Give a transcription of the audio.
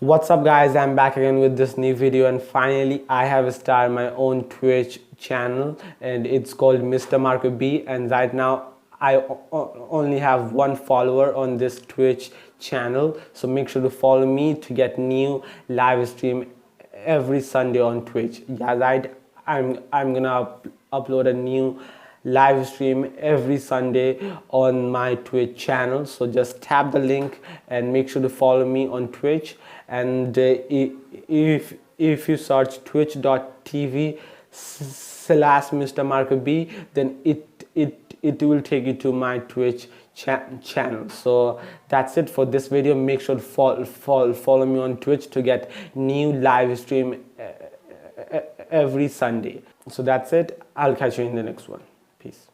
What's up guys, I'm back again with this new video, and finally I have started my own Twitch channel and it's called Mr. MarkUp, and right now I only have one follower on this Twitch channel, so make sure to follow me to get new live stream every Sunday on Twitch. Yeah, right, I'm gonna upload a new live stream every Sunday on my Twitch channel, so just tap the link and make sure to follow me on Twitch. And if you search twitch.tv/Mr. MarkUp, then it will take you to my Twitch channel. So that's it for this video. Make sure to follow me on Twitch to get new live stream every Sunday. So that's it. I'll catch you in the next one. Peace.